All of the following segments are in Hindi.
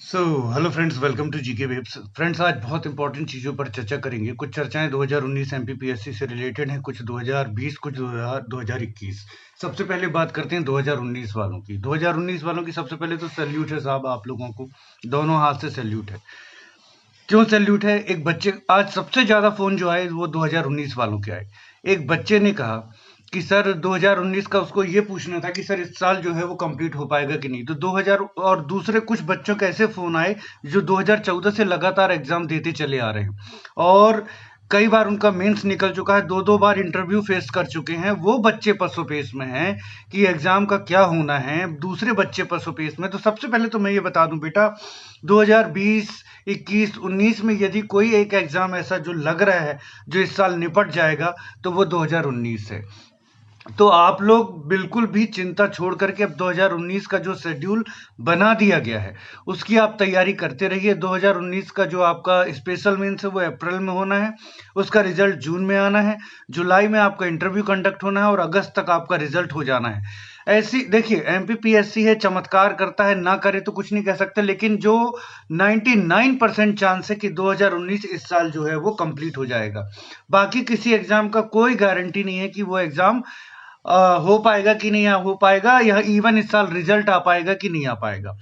Hello friends, welcome to GK webs. Friends, आज बहुत इंपॉर्टेंट चीज़ों पर चर्चा करेंगे। कुछ चर्चाएं 2019 एमपीपीएससी से रिलेटेड हैं, कुछ 2020, कुछ 2021। सबसे पहले बात करते हैं 2019 वालों की। 2019 वालों की सबसे पहले तो सैल्यूट है साहब, आप लोगों को दोनों हाथ से सैल्यूट है। क्यों सैल्यूट है? एक बच्चे, आज सबसे ज़्यादा फ़ोन जो आए वो 2019 वालों के आए। एक बच्चे ने कहा कि सर 2019 का उसको ये पूछना था कि सर इस साल जो है वो कंप्लीट हो पाएगा कि नहीं। तो 2000 और दूसरे कुछ बच्चों के ऐसे फ़ोन आए जो 2014 से लगातार एग्ज़ाम देते चले आ रहे हैं और कई बार उनका मेंस निकल चुका है, 2-2 बार इंटरव्यू फेस कर चुके हैं। वो बच्चे पसोपेश में हैं कि एग्ज़ाम का क्या होना है, दूसरे बच्चे पसोपेश में। तो सबसे पहले तो मैं ये बता दूं बेटा, 2020, 21, 19 में यदि कोई एक एग्ज़ाम ऐसा जो लग रहा है जो इस साल निपट जाएगा तो वो 2019 है। तो आप लोग बिल्कुल भी चिंता छोड़ करके अब 2019 का जो शेड्यूल बना दिया गया है उसकी आप तैयारी करते रहिए। 2019 का जो आपका स्पेशल मेंस है वो अप्रैल में होना है, उसका रिजल्ट जून में आना है, जुलाई में आपका इंटरव्यू कंडक्ट होना है और अगस्त तक आपका रिजल्ट हो जाना है। ऐसी देखिए, एमपीपीएससी है, चमत्कार करता है, ना करे तो कुछ नहीं कह सकते, लेकिन जो 99% चांस है कि 2019 इस साल जो है वो कंप्लीट हो जाएगा। बाकी किसी एग्जाम का कोई गारंटी नहीं है कि वो एग्जाम हो पाएगा कि नहीं हो पाएगा, या इवन इस साल रिजल्ट आ पाएगा कि नहीं आ पाएगा।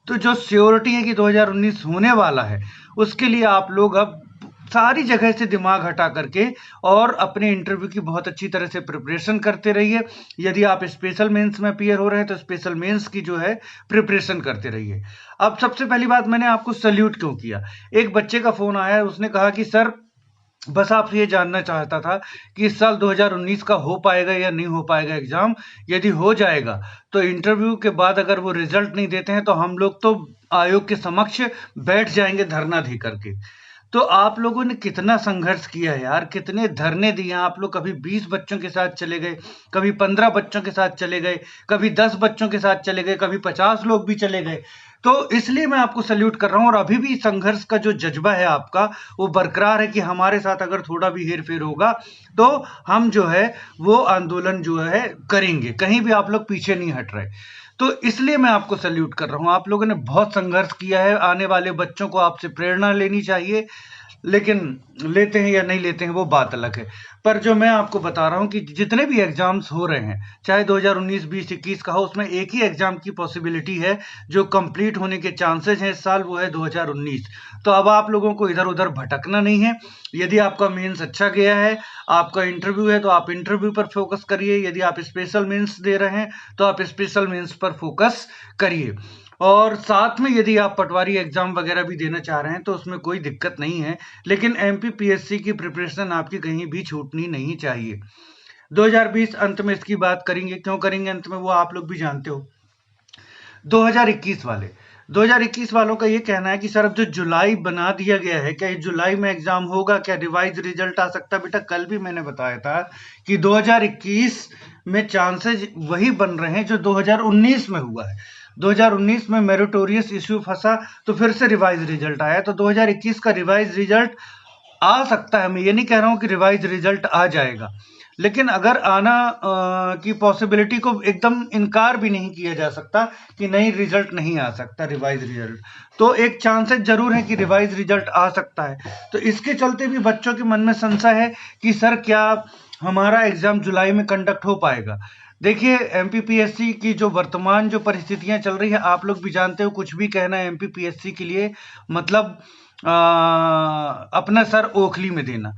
तो जो श्योरिटी है कि 2019 होने वाला है, उसके लिए आप लोग अब सारी जगह से दिमाग हटा करके और अपने इंटरव्यू की बहुत अच्छी तरह से प्रिपरेशन करते रहिए। यदि आप स्पेशल मेंस में अपीयर हो रहे हैं तो स्पेशल मेंस की जो है प्रिपरेशन करते रहिए। अब सबसे पहली बात, मैंने आपको सल्यूट क्यों किया? एक बच्चे का फोन आया, उसने कहा कि सर बस आपसे ये जानना चाहता था कि इस साल 2019 का हो पाएगा या नहीं हो पाएगा एग्जाम। यदि हो जाएगा तो इंटरव्यू के बाद अगर वो रिजल्ट नहीं देते हैं तो हम लोग तो आयोग के समक्ष बैठ जाएंगे धरना दे करके। तो आप लोगों ने कितना संघर्ष किया है यार, कितने धरने दिए आप लोग। कभी 20 बच्चों के साथ चले गए, कभी 15 बच्चों के साथ चले गए, कभी 10 बच्चों के साथ चले गए, कभी 50 लोग भी चले गए। तो इसलिए मैं आपको सल्यूट कर रहा हूं और अभी भी संघर्ष का जो जज्बा है आपका वो बरकरार है कि हमारे साथ अगर थोड़ा भी हेर फेर होगा तो हम जो है वो आंदोलन जो है करेंगे। कहीं भी आप लोग पीछे नहीं हट रहे। तो इसलिए मैं आपको सल्यूट कर रहा हूं। आप लोगों ने बहुत संघर्ष किया है, आने वाले बच्चों को आपसे प्रेरणा लेनी चाहिए। लेकिन लेते हैं या नहीं लेते हैं वो बात अलग है। पर जो मैं आपको बता रहा हूं कि जितने भी एग्जाम्स हो रहे हैं, चाहे 2019, 20, 21 का हो, उसमें एक ही एग्जाम की पॉसिबिलिटी है जो कंप्लीट होने के चांसेस हैं इस साल, वो है 2019। तो अब आप लोगों को इधर उधर भटकना नहीं है। यदि आपका मेंस अच्छा गया है, आपका इंटरव्यू है, तो आप इंटरव्यू पर फोकस करिए। यदि आप स्पेशल मेंस दे रहे हैं तो आप स्पेशल मेंस पर फोकस करिए। और साथ में यदि आप पटवारी एग्जाम वगैरह भी देना चाह रहे हैं तो उसमें कोई दिक्कत नहीं है, लेकिन एमपीपीएससी की प्रिपरेशन आपकी कहीं भी छूटनी नहीं चाहिए। 2020 अंत में इसकी बात करेंगे, क्यों करेंगे अंत में वो आप लोग भी जानते हो। 2021 वाले, 2021 वालों का ये कहना है कि सर अब जो जुलाई बना दिया गया है, क्या जुलाई में एग्जाम होगा? क्या रिवाइज रिजल्ट आ सकता है? बेटा, कल भी मैंने बताया था कि 2021 में चांसेस वही बन रहे हैं जो 2019 में हुआ है। 2019 में मेरिटोरियस इश्यू फंसा तो फिर से रिवाइज रिजल्ट आया, तो 2021 का रिवाइज रिजल्ट आ सकता है। मैं ये नहीं कह रहा हूं कि रिवाइज रिजल्ट आ जाएगा, लेकिन अगर आना की पॉसिबिलिटी को एकदम इनकार भी नहीं किया जा सकता कि नहीं, रिजल्ट नहीं आ सकता रिवाइज रिजल्ट। तो एक चांसेस जरूर है कि रिवाइज रिजल्ट आ सकता है। तो इसके चलते भी बच्चों के मन में संशय है कि सर क्या हमारा एग्जाम जुलाई में कंडक्ट हो पाएगा। देखिए, एमपीपीएससी की जो वर्तमान जो परिस्थितियां चल रही है, आप लोग भी जानते हो, कुछ भी कहना है एमपीपीएससी के लिए मतलब अपना सर ओखली में देना,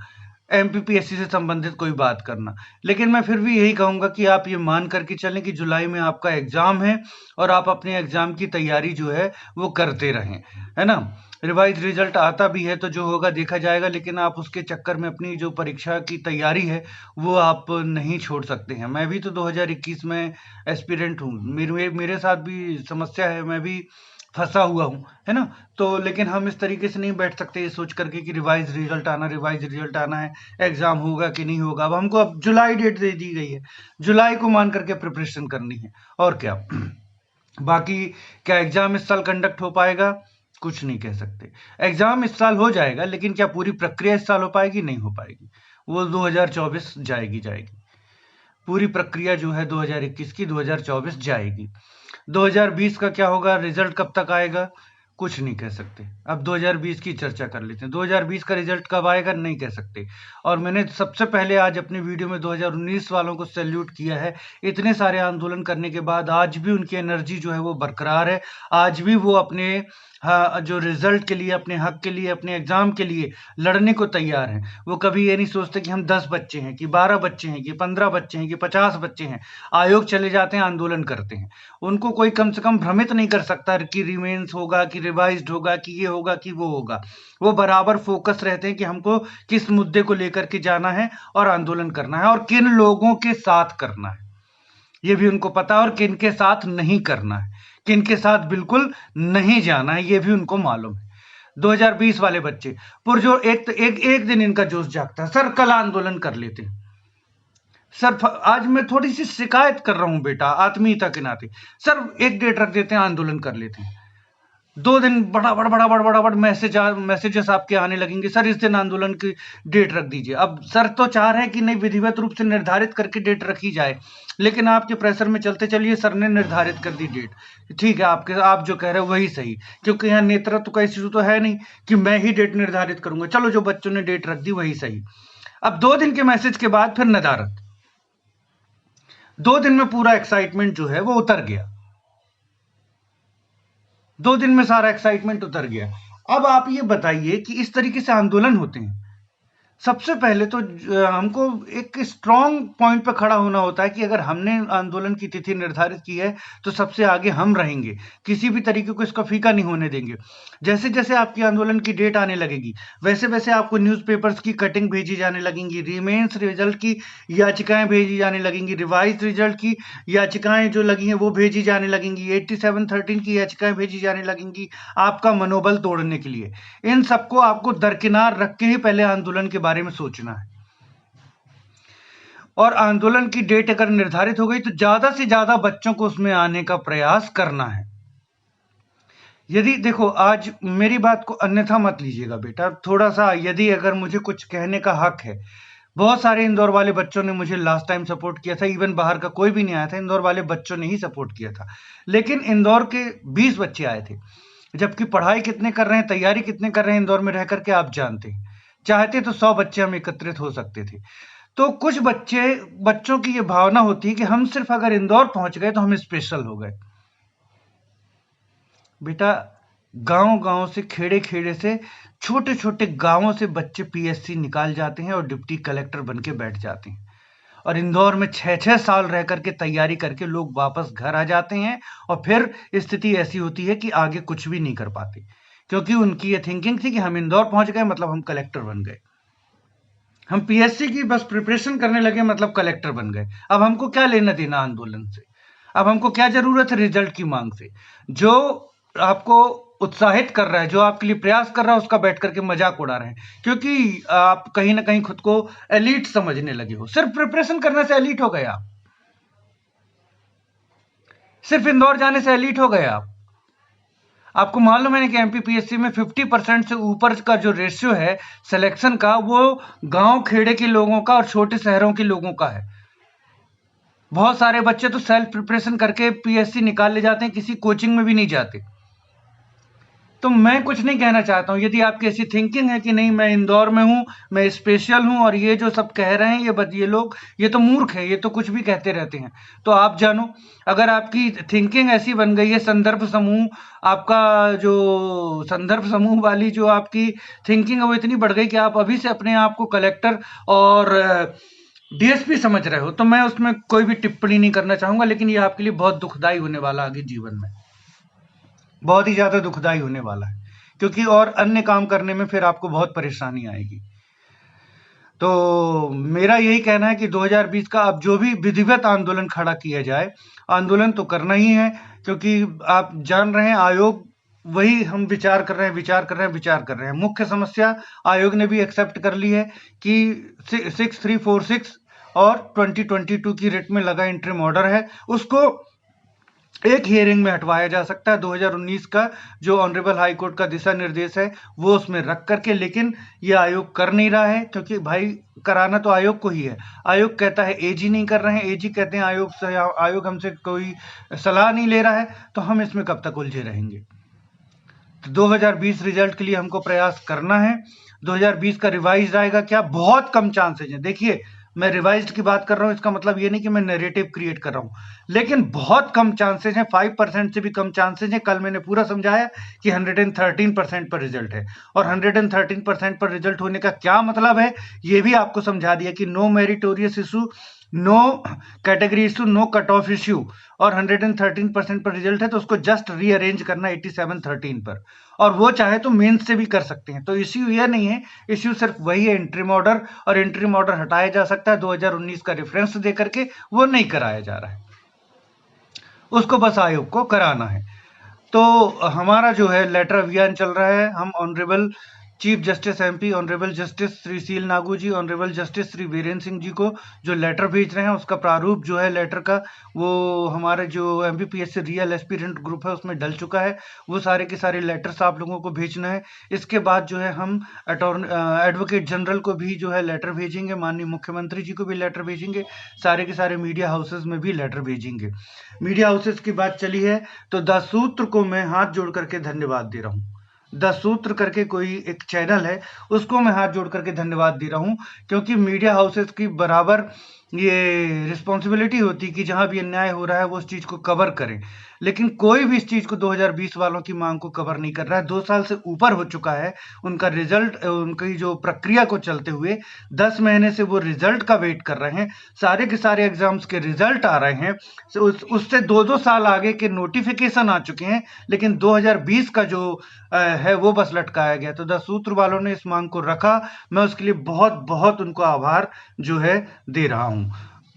एमपीपीएससी से संबंधित कोई बात करना। लेकिन मैं फिर भी यही कहूंगा कि आप ये मान करके चलें कि जुलाई में आपका एग्जाम है और आप अपने एग्जाम की तैयारी जो है वो करते रहें, है ना। रिवाइज रिजल्ट आता भी है तो जो होगा देखा जाएगा, लेकिन आप उसके चक्कर में अपनी जो परीक्षा की तैयारी है वो आप नहीं छोड़ सकते हैं। मैं भी तो 2021 में एस्पिरेंट हूँ, मेरे साथ भी समस्या है, मैं भी फंसा हुआ हूँ, है ना। तो लेकिन हम इस तरीके से नहीं बैठ सकते ये सोच करके कि रिवाइज रिजल्ट आना है, एग्जाम होगा कि नहीं होगा। अब हमको अब जुलाई डेट दे दी गई है, जुलाई को मान करके प्रिपरेशन करनी है और क्या। बाकी क्या एग्जाम इस साल कंडक्ट हो पाएगा? कुछ नहीं कह सकते। एग्जाम इस साल हो जाएगा, लेकिन क्या पूरी प्रक्रिया इस साल हो पाएगी? नहीं हो पाएगी, वो 2024 जाएगी। पूरी प्रक्रिया जो है 2021 की 2024 जाएगी। 2020 का क्या होगा? रिजल्ट कब तक आएगा? कुछ नहीं कह सकते। अब 2020 की चर्चा कर लेते हैं। 2020 का रिजल्ट कब आएगा नहीं कह सकते। और मैंने सबसे पहले आज अपनी वीडियो में 2019 वालों को सैल्यूट किया है। इतने सारे आंदोलन करने के बाद आज भी उनकी एनर्जी जो है वो बरकरार है। आज भी वो अपने जो रिजल्ट के लिए, अपने हक के लिए, अपने एग्जाम के लिए लड़ने को तैयार हैं। वो कभी ये नहीं सोचते कि हम 10 बच्चे हैं, कि 12 बच्चे हैं, कि 15 बच्चे हैं, कि 50 बच्चे हैं। आयोग चले जाते हैं, आंदोलन करते हैं। उनको कोई कम से कम भ्रमित नहीं कर सकता कि रिमेंस होगा, कि रिवाइज्ड होगा, कि ये होगा, कि वो होगा। वो बराबर फोकस रहते हैं कि हमको किस मुद्दे को लेकर के जाना है और आंदोलन करना है, और किन लोगों के साथ करना है ये भी उनको पता है, और किन के साथ नहीं करना है, किन के साथ बिल्कुल नहीं जाना है ये भी उनको मालूम है। 2020 वाले बच्चे पुरजोर एक दिन इनका जोश जागता है, सर कल आंदोलन कर लेते हैं। सर आज मैं थोड़ी सी शिकायत कर रहा हूं बेटा, आत्मीयता के नाते, सर एक डेट रख देते हैं, आंदोलन कर लेते हैं। 2 दिन बड़ा मैसेजेस आपके आने लगेंगे, सर इस दिन आंदोलन की डेट रख दीजिए। अब सर तो चाह रहे हैं कि नहीं, विधिवत रूप से निर्धारित करके डेट रखी जाए, लेकिन आपके प्रेशर में चलते चलिए सर ने निर्धारित कर दी डेट। ठीक है, आप जो कह रहे हो वही सही, क्योंकि यहाँ नेतृत्व का इश्यू तो है नहीं कि मैं ही डेट निर्धारित करूंगा। चलो जो बच्चों ने डेट रख दी वही सही। अब 2 दिन के मैसेज के बाद फिर नदारत। 2 दिन में पूरा एक्साइटमेंट जो है वो उतर गया। 2 दिन में सारा एक्साइटमेंट उतर गया। अब आप ये बताइए कि इस तरीके से आंदोलन होते हैं। सबसे पहले तो हमको एक स्ट्रांग पॉइंट पे खड़ा होना होता है कि अगर हमने आंदोलन की तिथि निर्धारित की है तो सबसे आगे हम रहेंगे, किसी भी तरीके को इसका फीका नहीं होने देंगे। जैसे जैसे आपकी आंदोलन की डेट आने लगेगी वैसे वैसे आपको न्यूज़पेपर्स की कटिंग भेजी जाने लगेंगी, रिमेंस रिजल्ट की याचिकाएं भेजी जाने लगेंगी, रिवाइज रिजल्ट की याचिकाएं जो लगी हैं वो भेजी जाने लगेंगी, 8713 की याचिकाएं भेजी जाने लगेंगी आपका मनोबल तोड़ने के लिए। इन सबको आपको दरकिनार रख के ही पहले आंदोलन के बारे में सोचना है। और आंदोलन की डेट अगर निर्धारित हो गई तो ज्यादा से ज्यादा बच्चों को उसमें आने का प्रयास करना है। यदि देखो, आज मेरी बात को अन्यथा मत लीजिएगा बेटा, थोड़ा सा यदि अगर मुझे कुछ कहने का हक है। बहुत सारे इंदौर वाले बच्चों ने मुझे लास्ट टाइम सपोर्ट किया था, इवन बाहर का कोई भी नहीं आया था, इंदौर वाले बच्चों ने ही सपोर्ट किया था। लेकिन इंदौर के 20 बच्चे आए थे, जबकि पढ़ाई कितने कर रहे हैं, तैयारी कितने कर रहे हैं इंदौर में रह करके आप जानते हैं। चाहते तो 100 बच्चे हम एकत्रित हो सकते थे। तो कुछ बच्चों की ये भावना होती है कि हम सिर्फ अगर इंदौर पहुंच गए तो हम स्पेशल हो गए। बेटा, गांव गांव से, खेड़े खेड़े से, छोटे छोटे गांवों से बच्चे पीएससी निकाल जाते हैं और डिप्टी कलेक्टर बन के बैठ जाते हैं, और इंदौर में 6-6 साल रह करके तैयारी करके लोग वापस घर आ जाते हैं। और फिर स्थिति ऐसी होती है कि आगे कुछ भी नहीं कर पाते, क्योंकि उनकी ये थिंकिंग थी कि हम इंदौर पहुंच गए मतलब हम कलेक्टर बन गए, हम पीएससी की बस प्रिपरेशन करने लगे मतलब कलेक्टर बन गए। अब हमको क्या लेना देना आंदोलन से? अब हमको क्या जरूरत है रिजल्ट की मांग से? जो आपको उत्साहित कर रहा है, जो आपके लिए प्रयास कर रहा है, उसका बैठ करके मजाक उड़ा रहे हैं, क्योंकि आप कहीं ना कहीं खुद को एलीट समझने लगे हो। सिर्फ प्रिपरेशन करने से एलीट हो गए आप, सिर्फ इंदौर जाने से एलीट हो गए आप। आपको मालूम है कि एमपीपीएससी में 50% से ऊपर का जो रेशियो है सिलेक्शन का, वो गांव खेड़े के लोगों का और छोटे शहरों के लोगों का है। बहुत सारे बच्चे तो सेल्फ प्रिपरेशन करके पीएससी निकाल ले जाते हैं, किसी कोचिंग में भी नहीं जाते। तो मैं कुछ नहीं कहना चाहता हूं। यदि आपकी ऐसी थिंकिंग है कि नहीं मैं इंदौर में हूं, मैं स्पेशल हूं, और ये जो सब कह रहे हैं ये लोग ये तो मूर्ख है, ये तो कुछ भी कहते रहते हैं, तो आप जानो, अगर आपकी थिंकिंग ऐसी बन गई है, संदर्भ समूह, आपका जो संदर्भ समूह वाली जो आपकी थिंकिंग है वो इतनी बढ़ गई कि आप अभी से अपने आप को कलेक्टर और डीएसपी समझ रहे हो, तो मैं उसमें कोई भी टिप्पणी नहीं करना चाहूंगा। लेकिन ये आपके लिए बहुत दुखदाई होने वाला आगे जीवन में, बहुत ही ज्यादा दुखदाई होने वाला है, क्योंकि और अन्य काम करने में फिर आपको बहुत परेशानी आएगी। तो मेरा यही कहना है कि 2020 का अब जो भी विधिवत आंदोलन खड़ा किया जाए, आंदोलन तो करना ही है, क्योंकि आप जान रहे हैं आयोग वही हम विचार कर रहे हैं। मुख्य समस्या आयोग ने भी एक्सेप्ट कर ली है कि 6346 और 2022 की रेट में लगा इंटरिम ऑर्डर है, उसको एक हियरिंग में हटवाया जा सकता है। 2019 का जो ऑनरेबल हाई कोर्ट का दिशा निर्देश है वो उसमें रख करके, लेकिन ये आयोग कर नहीं रहा है, क्योंकि भाई कराना तो आयोग को ही है। आयोग कहता है एजी नहीं कर रहे हैं, एजी कहते हैं आयोग हमसे कोई सलाह नहीं ले रहा है, तो हम इसमें कब तक उलझे रहेंगे? तो 2020 रिजल्ट के लिए हमको प्रयास करना है। 2020 का रिवाइज आएगा क्या? बहुत कम चांसेज है। देखिए, मैं रिवाइज्ड की बात कर रहा हूं, इसका मतलब ये नहीं कि मैं नैरेटिव क्रिएट कर रहा हूं, लेकिन बहुत कम चांसेज हैं, 5% से भी कम चांसेज हैं। कल मैंने पूरा समझाया कि 113% पर रिजल्ट है, और 113% पर रिजल्ट होने का क्या मतलब है ये भी आपको समझा दिया कि no meritorious issue, no category issue, no cut off issue, और 113% पर रिजल्ट है तो उसको जस्ट रीअरेंज करना 8713 पर, और वो चाहे तो मेंस से भी कर सकते हैं। तो इश्यू ये नहीं है, इश्यू सिर्फ वही है इंट्रीम ऑर्डर, और इंट्रीम ऑर्डर हटाया जा सकता है 2019 का रेफरेंस दे करके, वो नहीं कराया जा रहा है, उसको बस आयोग को कराना है। तो हमारा जो है लेटर अभियान चल रहा है। हम honourable chief justice MP, honourable justice Shri Sheel Nagu ji, honourable justice Shri Virendra Singh ji को जो लेटर भेज रहे हैं, उसका प्रारूप जो है लेटर का, वो हमारे जो एमपीपीएससी रियल एस्पिरेंट ग्रुप है उसमें डल चुका है। वो सारे के सारे लेटर्स आप लोगों को भेजना है। इसके बाद जो है हम एडवोकेट जनरल को भी जो है लेटर भेजेंगे, माननीय मुख्यमंत्री जी को भी लेटर भेजेंगे, सारे के सारे मीडिया हाउसेज में भी लेटर भेजेंगे। मीडिया हाउसेज की बात चली है तो द सूत्र को मैं हाथ जोड़ करके धन्यवाद दे रहा हूँ। द सूत्र करके कोई एक चैनल है, उसको मैं हाथ जोड़ करके धन्यवाद दे रहा हूँ, क्योंकि मीडिया हाउसेस की बराबर ये रिस्पॉन्सिबिलिटी होती है कि जहां भी अन्याय हो रहा है वो उस चीज को कवर करें, लेकिन कोई भी इस चीज को 2020 वालों की मांग को कवर नहीं कर रहा है। 2 साल से ऊपर हो चुका है उनका रिजल्ट, उनकी जो प्रक्रिया को चलते हुए 10 महीने से वो रिजल्ट का वेट कर रहे हैं। सारे के सारे एग्जाम्स के रिजल्ट आ रहे हैं, उससे 2-2 साल आगे के नोटिफिकेशन आ चुके हैं, लेकिन 2020 का जो है वो बस लटकाया गया। तो द सूत्र वालों ने इस मांग को रखा, मैं उसके लिए बहुत बहुत उनको आभार जो है दे रहा हूं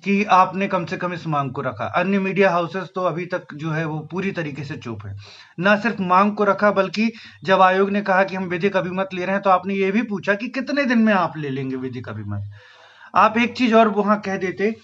कि आपने कम से कम इस मांग को रखा। अन्य मीडिया हाउसेस तो अभी तक जो है वो पूरी तरीके से चुप है। ना सिर्फ मांग को रखा, बल्कि जब आयोग ने कहा कि हम विधिक अभिमत ले रहे हैं तो आपने ये भी पूछा कि कितने दिन में आप ले लेंगे विधिक अभिमत। आप एक चीज और वहां कह देते,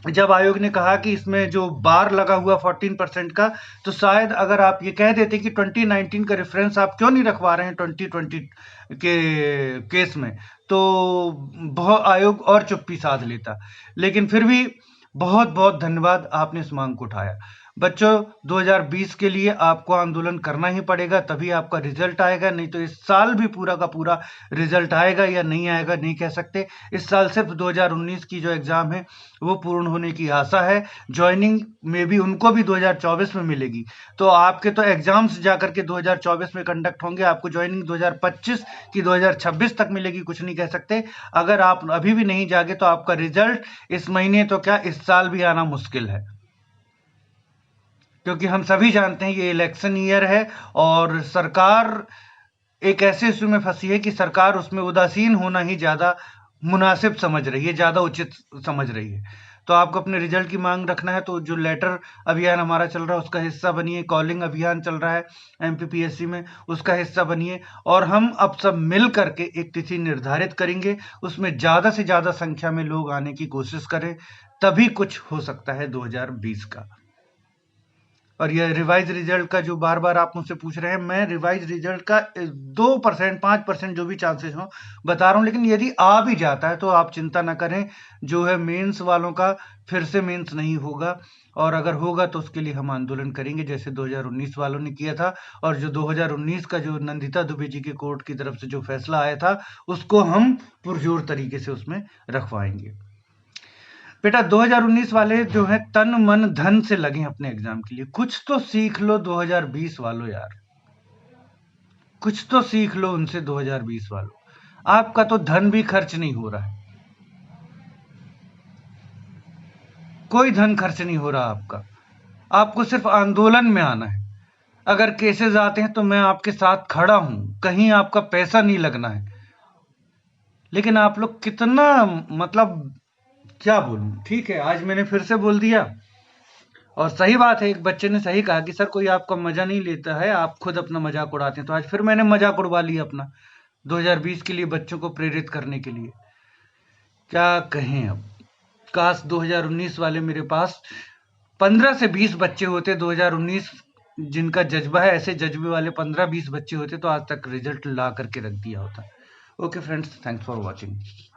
जब आयोग ने कहा कि इसमें जो बार लगा हुआ 14% का, तो शायद अगर आप ये कह देते कि 2019 का रेफरेंस आप क्यों नहीं रखवा रहे हैं 2020 के केस में, तो बहुत आयोग और चुप्पी साध लेता। लेकिन फिर भी बहुत बहुत धन्यवाद, आपने इस मांग को उठाया। बच्चों, 2020 के लिए आपको आंदोलन करना ही पड़ेगा, तभी आपका रिजल्ट आएगा, नहीं तो इस साल भी पूरा का पूरा रिजल्ट आएगा या नहीं आएगा नहीं कह सकते। इस साल सिर्फ 2019 की जो एग्जाम है वो पूर्ण होने की आशा है। ज्वाइनिंग में भी उनको भी 2024 में मिलेगी, तो आपके तो एग्जाम्स जाकर के 2024 में कंडक्ट होंगे, आपको ज्वाइनिंग 2025 की 2026 तक मिलेगी, कुछ नहीं कह सकते। अगर आप अभी भी नहीं जागे तो आपका रिजल्ट इस महीने तो क्या इस साल भी आना मुश्किल है, क्योंकि हम सभी जानते हैं ये इलेक्शन ईयर है और सरकार एक ऐसे इशू में फंसी है कि सरकार उसमें उदासीन होना ही ज्यादा मुनासिब समझ रही है, ज्यादा उचित समझ रही है। तो आपको अपने रिजल्ट की मांग रखना है तो जो लेटर अभियान हमारा चल रहा है उसका हिस्सा बनिए, कॉलिंग अभियान चल रहा है एमपीपीएससी में, उसका हिस्सा बनिए, और हम अब सब मिल करके एक तिथि निर्धारित करेंगे, उसमें ज्यादा से ज्यादा संख्या में लोग आने की कोशिश करें, तभी कुछ हो सकता है 2020 का। और ये रिवाइज रिजल्ट का जो बार बार आप मुझसे पूछ रहे हैं, मैं रिवाइज रिजल्ट का 2% 5% जो भी चांसेस हो बता रहा हूं, लेकिन यदि आ भी जाता है तो आप चिंता ना करें, जो है मेंस वालों का फिर से मेंस नहीं होगा, और अगर होगा तो उसके लिए हम आंदोलन करेंगे जैसे 2019 वालों ने किया था, और जो 2019 का जो नंदिता दुबे जी के कोर्ट की तरफ से जो फैसला आया था उसको हम पुरजोर तरीके से उसमें रखवाएंगे। बेटा 2019 वाले जो है तन मन धन से लगे अपने एग्जाम के लिए, कुछ तो सीख लो 2020 वालों यार, कुछ तो सीख लो उनसे 2020 वालों। आपका तो धन भी खर्च नहीं हो रहा है, कोई धन खर्च नहीं हो रहा आपका, आपको सिर्फ आंदोलन में आना है। अगर केसेस आते हैं तो मैं आपके साथ खड़ा हूं, कहीं आपका पैसा नहीं लगना है, लेकिन आप लोग कितना, मतलब क्या बोलूं। ठीक है, आज मैंने फिर से बोल दिया, और सही बात है, एक बच्चे ने सही कहा कि सर कोई आपका मजा नहीं लेता है, आप खुद अपना मजाक उड़ाते हैं, तो आज फिर मैंने मजाक उड़वा लिया अपना 2020 के लिए, बच्चों को प्रेरित करने के लिए। क्या कहें अब, काश 2019 वाले मेरे पास 15 से 20 बच्चे होते 2019 जिनका जज्बा है, ऐसे जज्बे वाले 15-20 बच्चे होते तो आज तक रिजल्ट ला करके रख दिया होता। Okay friends, thanks for watching.